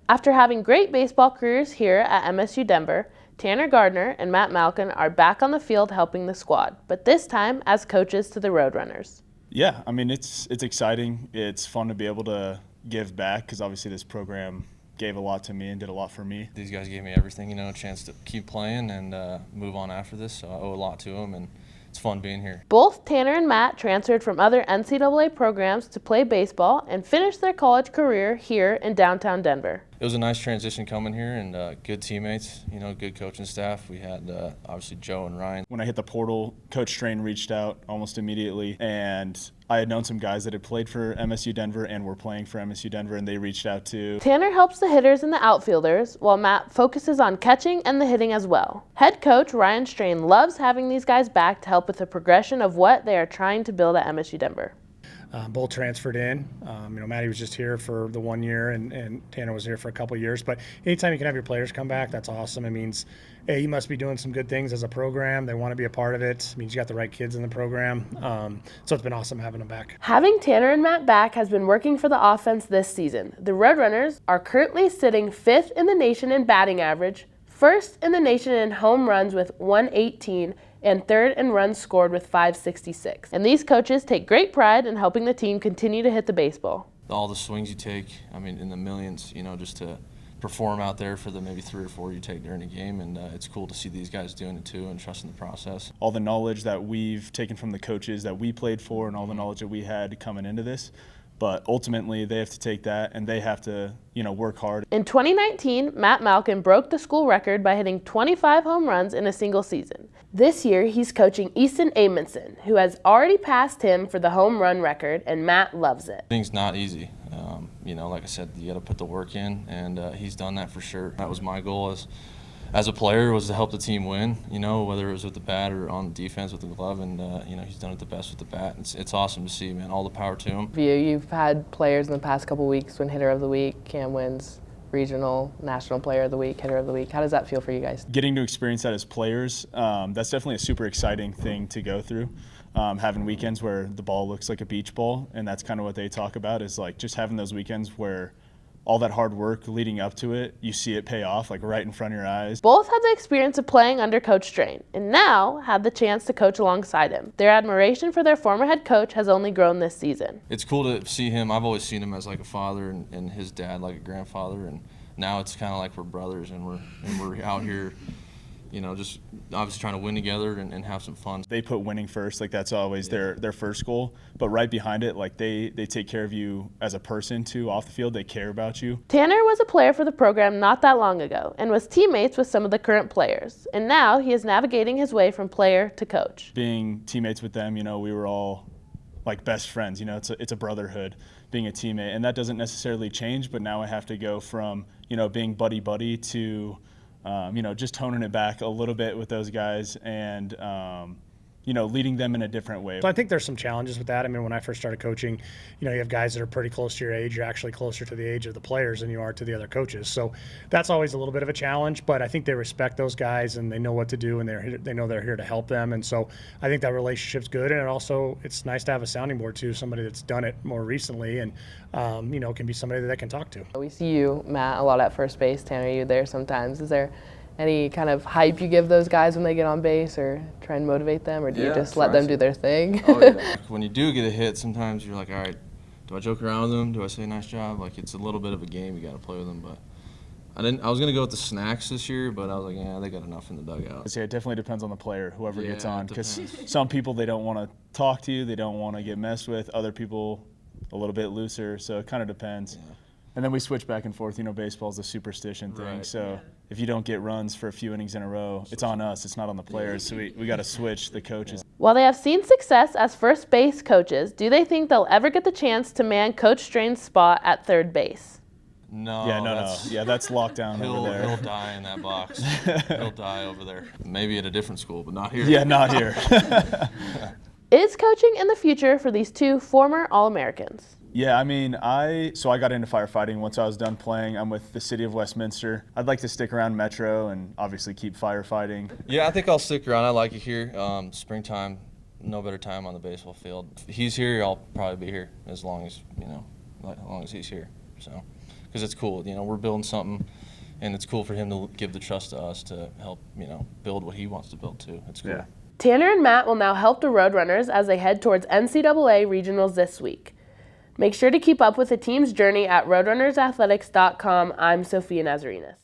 After having great baseball careers here at MSU Denver, Tanner Garner and Matt Malkin are back on the field helping the squad, but this time as coaches to the Roadrunners. Yeah, I mean, it's exciting. It's fun to be able to give back because obviously this program gave a lot to me and did a lot for me. These guys gave me everything, a chance to keep playing and move on after this, so I owe a lot to them, and it's fun being here. Both Tanner and Matt transferred from other NCAA programs to play baseball and finished their college career here in downtown Denver. It was a nice transition coming here, and good teammates, good coaching staff. We had obviously Joe and Ryan. When I hit the portal, Coach Strain reached out almost immediately, and I had known some guys that had played for MSU Denver and were playing for MSU Denver, and they reached out too. Tanner helps the hitters and the outfielders, while Matt focuses on catching and the hitting as well. Head coach Ryan Strain loves having these guys back to help with the progression of what they are trying to build at MSU Denver. Both transferred in. Matty was just here for the 1 year, and Tanner was here for a couple of years. But anytime you can have your players come back, that's awesome. It means, hey, you must be doing some good things as a program. They want to be a part of it. It means you got the right kids in the program. So it's been awesome having them back. Having Tanner and Matt back has been working for the offense this season. The Roadrunners are currently sitting 5th in the nation in batting average, 1st in the nation in home runs with 118, and 3rd in runs scored with 566. And these coaches take great pride in helping the team continue to hit the baseball. All the swings you take, in the millions, just to perform out there for the maybe 3 or 4 you take during a game, and it's cool to see these guys doing it too and trusting the process. All the knowledge that we've taken from the coaches that we played for and all the knowledge that we had coming into this, but ultimately they have to take that and they have to, work hard. In 2019, Matt Malkin broke the school record by hitting 25 home runs in a single season. This year, he's coaching Easton Amundsen, who has already passed him for the home run record, and Matt loves it. Things not easy. Like I said, you got to put the work in, and he's done that for sure. That was my goal as a player, was to help the team win, whether it was with the bat or on defense with the glove, and, he's done it the best with the bat. It's awesome to see, man. All the power to him. You've had players in the past couple weeks win Hitter of the Week, Cam wins Regional, National Player of the Week, Hitter of the Week. How does that feel for you guys? Getting to experience that as players, that's definitely a super exciting thing to go through. Having weekends where the ball looks like a beach ball, and that's kind of what they talk about, is like just having those weekends where all that hard work leading up to it, you see it pay off like right in front of your eyes. Both had the experience of playing under Coach Strain and now have the chance to coach alongside him. Their admiration for their former head coach has only grown this season. It's cool to see him. I've always seen him as like a father and his dad like a grandfather, and now it's kind of like we're brothers and we're out here, just obviously trying to win together and have some fun. They put winning first, like that's always their first goal. But right behind it, like they take care of you as a person too off the field. They care about you. Tanner was a player for the program not that long ago and was teammates with some of the current players. And now he is navigating his way from player to coach. Being teammates with them, we were all like best friends. It's a brotherhood being a teammate, and that doesn't necessarily change. But now I have to go from being buddy to just toning it back a little bit with those guys and, leading them in a different way. So I think there's some challenges with that. When I first started coaching, you have guys that are pretty close to your age. You're actually closer to the age of the players than you are to the other coaches. So that's always a little bit of a challenge, but I think they respect those guys and they know what to do, and they know they're here to help them. And so I think that relationship's good, and it's nice to have a sounding board too, somebody that's done it more recently and, can be somebody that they can talk to. We see you, Matt, a lot at first base. Tanner, you there sometimes. Is there any kind of hype you give those guys when they get on base, or try and motivate them, or do you just let them do their thing? Oh, yeah. When you do get a hit, sometimes you're like, all right, do I joke around with them? Do I say nice job? Like, it's a little bit of a game. You got to play with them. But I was going to go with the snacks this year, but I was like, yeah, they got enough in the dugout. Yeah, it definitely depends on the player, whoever gets on, because some people, they don't want to talk to you. They don't want to get messed with. Other people, a little bit looser. So it kind of depends. Yeah. And then we switch back and forth. Baseball's a superstition thing. Right. So if you don't get runs for a few innings in a row, it's on us. It's not on the players. So we got to switch the coaches. While they have seen success as first base coaches, do they think they'll ever get the chance to man Coach Strain's spot at third base? No. Yeah, no. Yeah, that's locked down over there. He'll die in that box. He'll die over there. Maybe at a different school, but not here. Yeah, not here. Is coaching in the future for these two former All-Americans? Yeah, I got into firefighting once I was done playing. I'm with the city of Westminster. I'd like to stick around Metro and obviously keep firefighting. Yeah, I think I'll stick around. I like it here. Springtime, no better time on the baseball field. If he's here, I'll probably be here as long as he's here. So, because it's cool. You know, we're building something, and it's cool for him to give the trust to us to help, you know, build what he wants to build too. It's cool. Yeah. Tanner and Matt will now help the Roadrunners as they head towards NCAA regionals this week. Make sure to keep up with the team's journey at roadrunnersathletics.com. I'm Sofia Nazarenus.